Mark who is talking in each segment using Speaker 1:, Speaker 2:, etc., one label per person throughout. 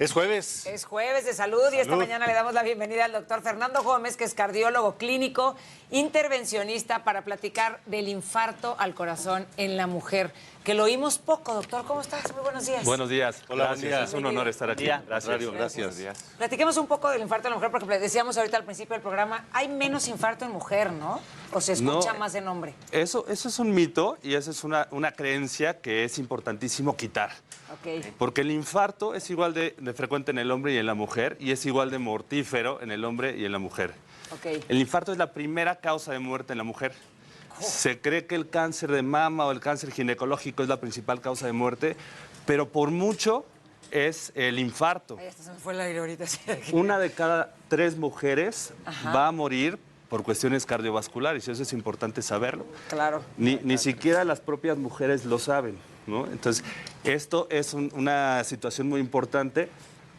Speaker 1: Es jueves.
Speaker 2: Es jueves de salud y esta mañana le damos la bienvenida al doctor Fernando Gómez, que es cardiólogo clínico, intervencionista, para platicar del infarto al corazón en la mujer, que lo oímos poco. Doctor, ¿cómo estás? Muy buenos días.
Speaker 3: Buenos días.
Speaker 1: Hola,
Speaker 3: gracias.
Speaker 1: buen día.
Speaker 3: Es un honor estar aquí.
Speaker 1: Gracias.
Speaker 2: Platiquemos un poco del infarto en la mujer, porque decíamos ahorita al principio del programa, hay menos infarto en mujer, ¿no? ¿O se escucha más de nombre?
Speaker 3: Eso es un mito y esa es una creencia que es importantísimo quitar.
Speaker 2: Ok.
Speaker 3: Porque el infarto es igual de frecuente en el hombre y en la mujer y es igual de mortífero en el hombre y en la mujer.
Speaker 2: Ok.
Speaker 3: El infarto es la primera causa de muerte en la mujer. Se cree que el cáncer de mama o el cáncer ginecológico es la principal causa de muerte, pero por mucho es el infarto.
Speaker 2: Ahí hasta se me fue el aire ahorita.
Speaker 3: Una de cada 3 mujeres va a morir por cuestiones cardiovasculares, y eso es importante saberlo.
Speaker 2: Claro.
Speaker 3: Ni siquiera las propias mujeres lo saben, ¿no? Entonces, esto es una situación muy importante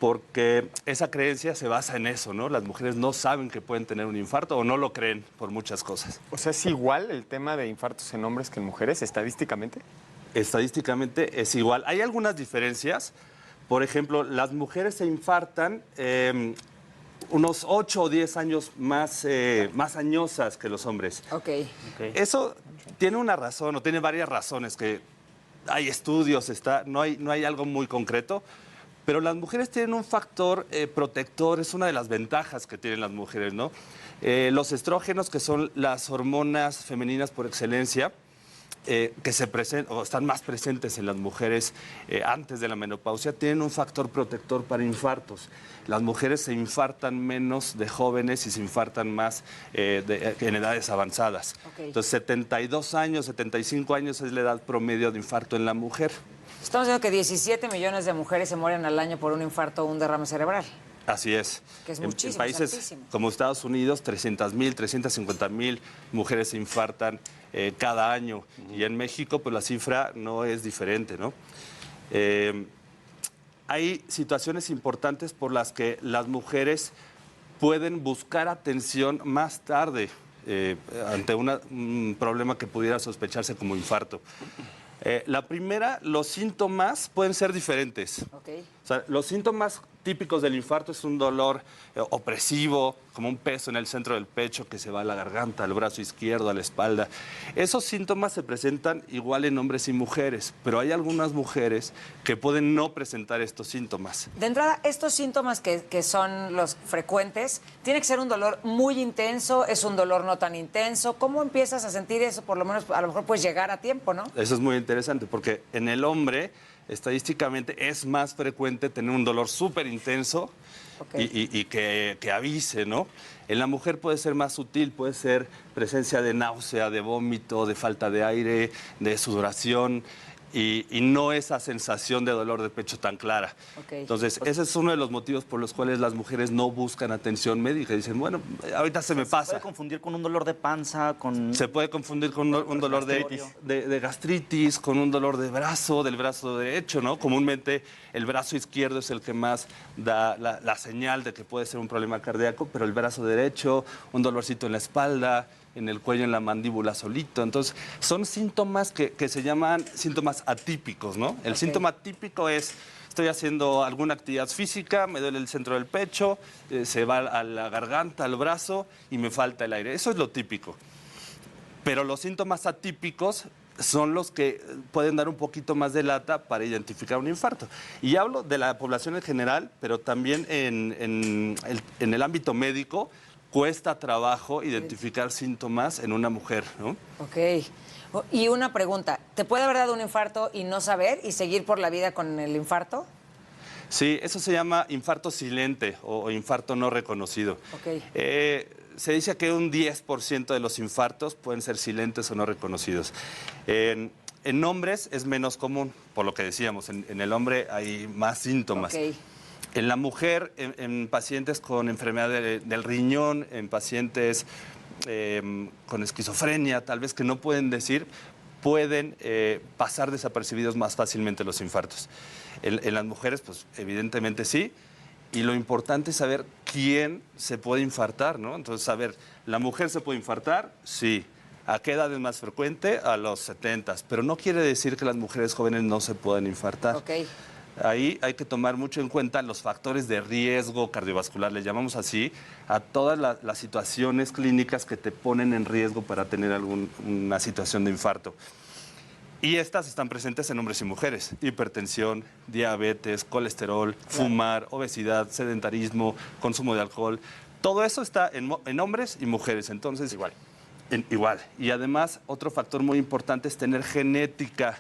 Speaker 3: porque esa creencia se basa en eso, ¿no? Las mujeres no saben que pueden tener un infarto o no lo creen por muchas cosas.
Speaker 4: O sea, ¿es igual el tema de infartos en hombres que en mujeres, estadísticamente?
Speaker 3: Estadísticamente es igual. Hay algunas diferencias. Por ejemplo, las mujeres se infartan unos 8 o 10 años más añosas que los hombres.
Speaker 2: Ok.
Speaker 3: Eso tiene una razón, o tiene varias razones, que hay estudios, no hay algo muy concreto, pero las mujeres tienen un factor protector, es una de las ventajas que tienen las mujeres, ¿no? Los estrógenos, que son las hormonas femeninas por excelencia, que se presentan o están más presentes en las mujeres antes de la menopausia, tienen un factor protector para infartos. Las mujeres se infartan menos de jóvenes y se infartan más en edades avanzadas.
Speaker 2: Okay.
Speaker 3: Entonces, 72 años, 75 años es la edad promedio de infarto en la mujer.
Speaker 2: Estamos diciendo que 17 millones de mujeres se mueren al año por un infarto o un derrame cerebral.
Speaker 3: Así es.
Speaker 2: Que es
Speaker 3: En
Speaker 2: muchísimo,
Speaker 3: países
Speaker 2: es altísimo.
Speaker 3: como Estados Unidos, 300,000, 350,000 mujeres se infartan cada año. Y en México, pues la cifra no es diferente, ¿no? Hay situaciones importantes por las que las mujeres pueden buscar atención más tarde ante un problema que pudiera sospecharse como infarto. La primera, los síntomas pueden ser diferentes.
Speaker 2: Ok.
Speaker 3: O sea, los síntomas típicos del infarto es un dolor opresivo, como un peso en el centro del pecho que se va a la garganta, al brazo izquierdo, a la espalda. Esos síntomas se presentan igual en hombres y mujeres, pero hay algunas mujeres que pueden no presentar estos síntomas.
Speaker 2: De entrada, estos síntomas que son los frecuentes, ¿tiene que ser un dolor muy intenso? ¿Es un dolor no tan intenso? ¿Cómo empiezas a sentir eso? Por lo menos, a lo mejor puedes llegar a tiempo, ¿no?
Speaker 3: Eso es muy interesante porque en el hombre, estadísticamente, es más frecuente tener un dolor súper intenso y que avise, ¿no? En la mujer puede ser más sutil, puede ser presencia de náusea, de vómito, de falta de aire, de sudoración y no esa sensación de dolor de pecho tan clara.
Speaker 2: Okay.
Speaker 3: Entonces, ese es uno de los motivos por los cuales las mujeres no buscan atención médica. Dicen, bueno, ahorita se me pasa.
Speaker 5: ¿Se puede confundir con un dolor de panza?
Speaker 3: Se puede confundir con un dolor de gastritis, con un dolor de brazo, del brazo derecho, ¿no? Comúnmente el brazo izquierdo es el que más da la señal de que puede ser un problema cardíaco, pero el brazo derecho, un dolorcito en la espalda, en el cuello, en la mandíbula solito. Entonces, son síntomas que se llaman síntomas atípicos, ¿no? El síntoma típico es: estoy haciendo alguna actividad física, me duele el centro del pecho, se va a la garganta, al brazo y me falta el aire. Eso es lo típico. Pero los síntomas atípicos son los que pueden dar un poquito más de lata para identificar un infarto. Y hablo de la población en general, pero también en el ámbito médico cuesta trabajo identificar síntomas en una mujer, ¿no?
Speaker 2: Ok. Y una pregunta, ¿te puede haber dado un infarto y no saber y seguir por la vida con el infarto?
Speaker 3: Sí, eso se llama infarto silente o infarto no reconocido.
Speaker 2: Ok.
Speaker 3: Se dice que un 10% de los infartos pueden ser silentes o no reconocidos. En hombres es menos común, por lo que decíamos, en el hombre hay más síntomas.
Speaker 2: Ok.
Speaker 3: En la mujer, en pacientes con enfermedad del riñón, en pacientes con esquizofrenia, tal vez que no pueden decir, pueden pasar desapercibidos más fácilmente los infartos. En las mujeres, pues evidentemente sí. Y lo importante es saber quién se puede infartar, ¿no? Entonces, saber, ¿la mujer se puede infartar? Sí. ¿A qué edad es más frecuente? A los 70. Pero no quiere decir que las mujeres jóvenes no se puedan infartar.
Speaker 2: Ok.
Speaker 3: Ahí hay que tomar mucho en cuenta los factores de riesgo cardiovascular, le llamamos así, a todas las situaciones clínicas que te ponen en riesgo para tener alguna situación de infarto. Y estas están presentes en hombres y mujeres: hipertensión, diabetes, colesterol, fumar, obesidad, sedentarismo, consumo de alcohol. Todo eso está en hombres y mujeres, entonces
Speaker 4: Igual.
Speaker 3: igual. Y además, otro factor muy importante es tener genética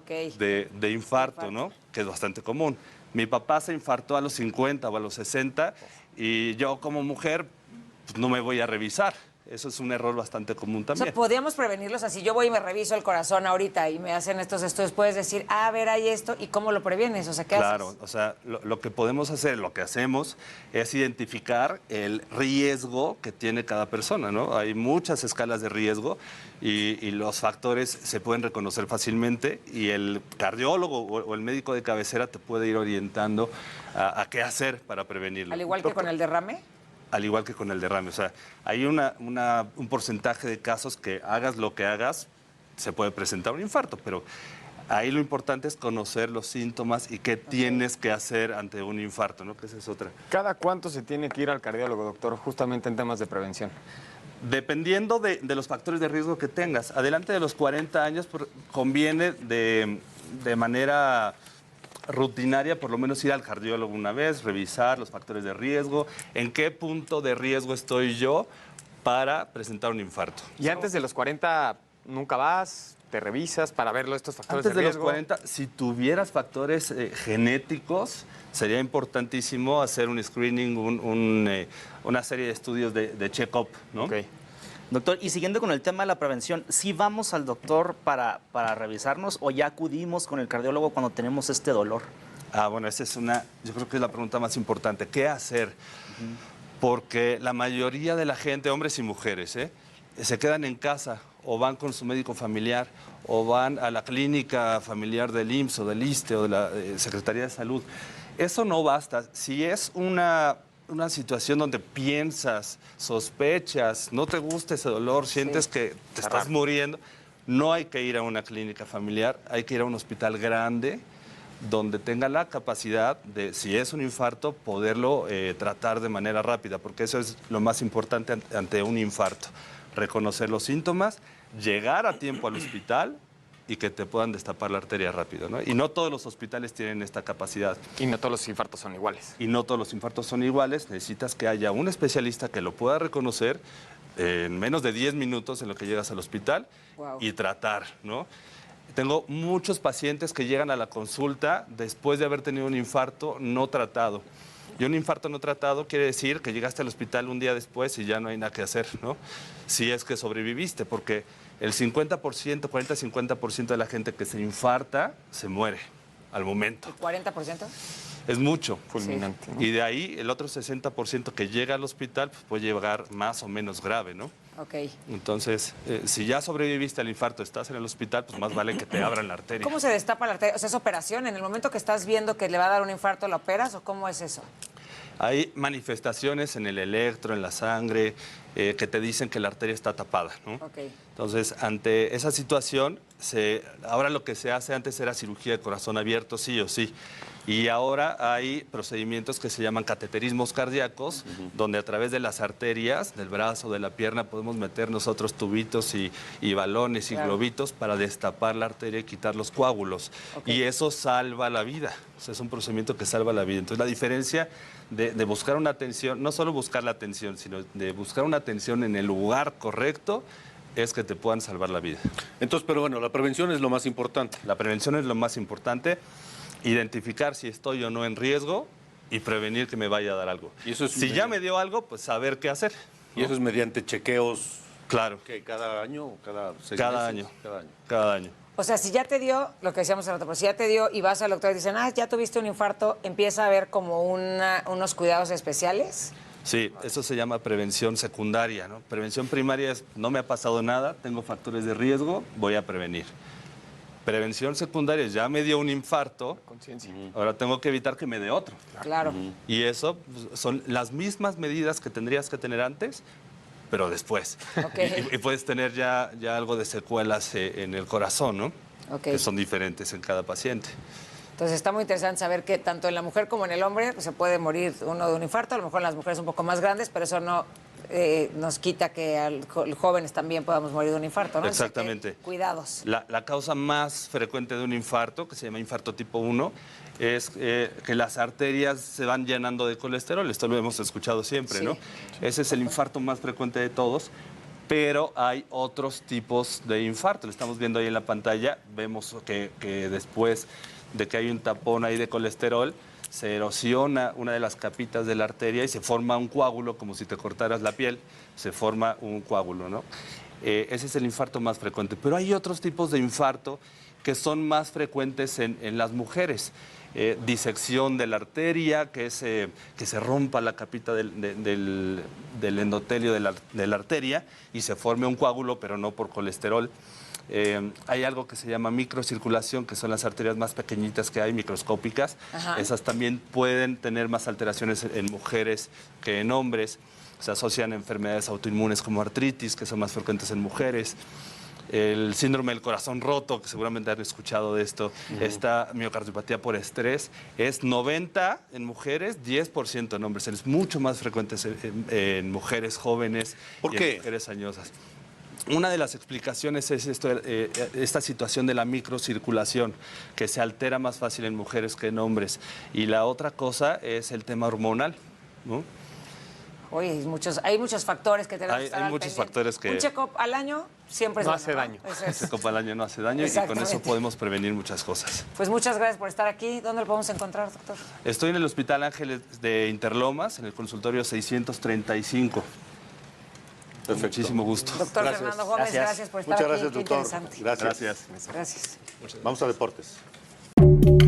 Speaker 3: de infarto, ¿no? Que es bastante común. Mi papá se infartó a los 50 o a los 60 y yo como mujer pues, no me voy a revisar. Eso es un error bastante común
Speaker 2: O
Speaker 3: también.
Speaker 2: sea, podríamos prevenirlos así. Yo voy y me reviso el corazón ahorita y me hacen estos estudios. Puedes decir, a ver, hay esto, ¿y cómo lo previenes? O sea, ¿qué
Speaker 3: Claro,
Speaker 2: haces?
Speaker 3: o sea, lo que podemos hacer, lo que hacemos, es identificar el riesgo que tiene cada persona, ¿no? Hay muchas escalas de riesgo y los factores se pueden reconocer fácilmente y el cardiólogo o el médico de cabecera te puede ir orientando a qué hacer para prevenirlo.
Speaker 2: Al igual que con el derrame.
Speaker 3: Al igual que con el derrame. O sea, hay un porcentaje de casos que hagas lo que hagas, se puede presentar un infarto, pero ahí lo importante es conocer los síntomas y qué tienes que hacer ante un infarto, ¿no? Que esa es otra.
Speaker 4: ¿Cada cuánto se tiene que ir al cardiólogo, doctor, justamente en temas de prevención?
Speaker 3: Dependiendo de los factores de riesgo que tengas. Adelante de los 40 años conviene de manera rutinaria, por lo menos ir al cardiólogo una vez, revisar los factores de riesgo, en qué punto de riesgo estoy yo para presentar un infarto.
Speaker 4: ¿Y antes de los 40 nunca vas, te revisas para ver estos factores
Speaker 3: Antes de los
Speaker 4: riesgo?
Speaker 3: 40, si tuvieras factores genéticos, sería importantísimo hacer un screening, una serie de estudios de check-up, ¿no?
Speaker 4: Ok.
Speaker 5: Doctor, y siguiendo con el tema de la prevención, ¿sí vamos al doctor para revisarnos o ya acudimos con el cardiólogo cuando tenemos este dolor?
Speaker 3: Bueno, esa es yo creo que es la pregunta más importante. ¿Qué hacer? Porque la mayoría de la gente, hombres y mujeres, se quedan en casa o van con su médico familiar o van a la clínica familiar del IMSS o del ISSSTE o de la Secretaría de Salud. Eso no basta. Si es una situación donde piensas, sospechas, no te gusta ese dolor, sientes que te estás muriendo, no hay que ir a una clínica familiar, hay que ir a un hospital grande donde tenga la capacidad de, si es un infarto, poderlo tratar de manera rápida, porque eso es lo más importante ante un infarto. Reconocer los síntomas, llegar a tiempo al hospital y que te puedan destapar la arteria rápido, ¿no? Y no todos los hospitales tienen esta capacidad.
Speaker 4: Y no todos los infartos son iguales.
Speaker 3: Y no todos los infartos son iguales. Necesitas que haya un especialista que lo pueda reconocer en menos de 10 minutos en lo que llegas al hospital y tratar, ¿no? Tengo muchos pacientes que llegan a la consulta después de haber tenido un infarto no tratado. Y un infarto no tratado quiere decir que llegaste al hospital un día después y ya no hay nada que hacer, ¿no? Si es que sobreviviste, porque el 50%, 40-50% de la gente que se infarta se muere al momento.
Speaker 2: ¿El 40%?
Speaker 3: Es mucho.
Speaker 4: Fulminante. ¿no?
Speaker 3: Y de ahí el otro 60% que llega al hospital pues, puede llegar más o menos grave, ¿no?
Speaker 2: Ok.
Speaker 3: Entonces, si ya sobreviviste al infarto, estás en el hospital, pues más vale que te abran la arteria.
Speaker 2: ¿Cómo se destapa la arteria? O sea, ¿es operación? ¿En el momento que estás viendo que le va a dar un infarto, la operas o cómo es eso?
Speaker 3: Hay manifestaciones en el electro, en la sangre, que te dicen que la arteria está tapada, ¿no?
Speaker 2: Ok.
Speaker 3: Entonces, ante esa situación, ahora lo que se hace antes era cirugía de corazón abierto, sí o sí. Y ahora hay procedimientos que se llaman cateterismos cardíacos, donde a través de las arterias del brazo, de la pierna, podemos meter nosotros tubitos y balones y globitos para destapar la arteria y quitar los coágulos. Y eso salva la vida. O sea, es un procedimiento que salva la vida. Entonces, la diferencia de buscar una atención, no solo buscar la atención, sino de buscar una atención en el lugar correcto, es que te puedan salvar la vida.
Speaker 1: Entonces, pero bueno, la prevención es lo más importante.
Speaker 3: La prevención es lo más importante. Identificar si estoy o no en riesgo y prevenir que me vaya a dar algo.
Speaker 1: Y eso es
Speaker 3: si ya me dio algo, pues saber qué hacer. ¿no?
Speaker 1: Y eso es mediante chequeos.
Speaker 3: Claro.
Speaker 1: ¿Qué, cada año o cada 6
Speaker 3: Cada
Speaker 1: meses?
Speaker 3: año.
Speaker 1: Cada año.
Speaker 2: O sea, si ya te dio, lo que decíamos hace rato, pero si ya te dio y vas al doctor y dicen, ya tuviste un infarto, empieza a haber como unos cuidados especiales.
Speaker 3: Sí, eso se llama prevención secundaria, ¿no? Prevención primaria es, no me ha pasado nada, tengo factores de riesgo, voy a prevenir. Prevención secundaria es, ya me dio un infarto, ahora tengo que evitar que me dé otro.
Speaker 2: Claro.
Speaker 3: Y eso pues, son las mismas medidas que tendrías que tener antes, pero después.
Speaker 2: Okay.
Speaker 3: Y puedes tener ya algo de secuelas en el corazón, ¿no?
Speaker 2: Okay.
Speaker 3: Que son diferentes en cada paciente.
Speaker 2: Entonces está muy interesante saber que tanto en la mujer como en el hombre pues, se puede morir uno de un infarto, a lo mejor en las mujeres un poco más grandes, pero eso no nos quita que jóvenes también podamos morir de un infarto, ¿no?
Speaker 3: Exactamente.
Speaker 2: Así que, cuidados.
Speaker 3: La causa más frecuente de un infarto, que se llama infarto tipo 1, es que las arterias se van llenando de colesterol. Esto lo hemos escuchado siempre,
Speaker 2: Sí.
Speaker 3: ¿no? Ese es el infarto más frecuente de todos. Pero hay otros tipos de infarto. Lo estamos viendo ahí en la pantalla. Vemos que después de que hay un tapón ahí de colesterol, se erosiona una de las capitas de la arteria y se forma un coágulo, como si te cortaras la piel, se forma un coágulo, ¿no? Ese es el infarto más frecuente. Pero hay otros tipos de infarto que son más frecuentes en las mujeres. Disección de la arteria, que se rompa la capita del endotelio de la arteria y se forme un coágulo, pero no por colesterol. Hay algo que se llama microcirculación, que son las arterias más pequeñitas que hay, microscópicas.
Speaker 2: Ajá.
Speaker 3: Esas también pueden tener más alteraciones en mujeres que en hombres. Se asocian a enfermedades autoinmunes como artritis, que son más frecuentes en mujeres. El síndrome del corazón roto, que seguramente han escuchado de esto, esta miocardiopatía por estrés, es 90 en mujeres, 10% en hombres. Es mucho más frecuente en mujeres jóvenes
Speaker 1: ¿Por
Speaker 3: y
Speaker 1: qué?
Speaker 3: en mujeres añosas. Una de las explicaciones es esta situación de la microcirculación, que se altera más fácil en mujeres que en hombres. Y la otra cosa es el tema hormonal, ¿no?
Speaker 2: Oye, hay muchos factores que tenemos que estar
Speaker 3: Hay
Speaker 2: al
Speaker 3: muchos
Speaker 2: pendiente.
Speaker 3: factores que-
Speaker 2: Un check-up al año siempre es
Speaker 4: No
Speaker 2: bueno,
Speaker 4: hace daño.
Speaker 2: Eso es.
Speaker 3: Ese copa al año no hace daño y con eso
Speaker 2: Exactamente.
Speaker 3: podemos prevenir muchas cosas.
Speaker 2: Pues muchas gracias por estar aquí. ¿Dónde lo podemos encontrar, doctor?
Speaker 3: Estoy en el Hospital Ángeles de Interlomas, en el consultorio 635.
Speaker 1: Perfecto.
Speaker 3: Muchísimo gusto.
Speaker 2: Doctor
Speaker 1: Gracias.
Speaker 2: Fernando Gómez,
Speaker 5: Gracias.
Speaker 2: gracias por estar
Speaker 1: Muchas
Speaker 2: aquí.
Speaker 1: gracias,
Speaker 2: Qué
Speaker 1: doctor.
Speaker 2: interesante.
Speaker 1: Gracias.
Speaker 2: Gracias.
Speaker 1: Vamos a deportes.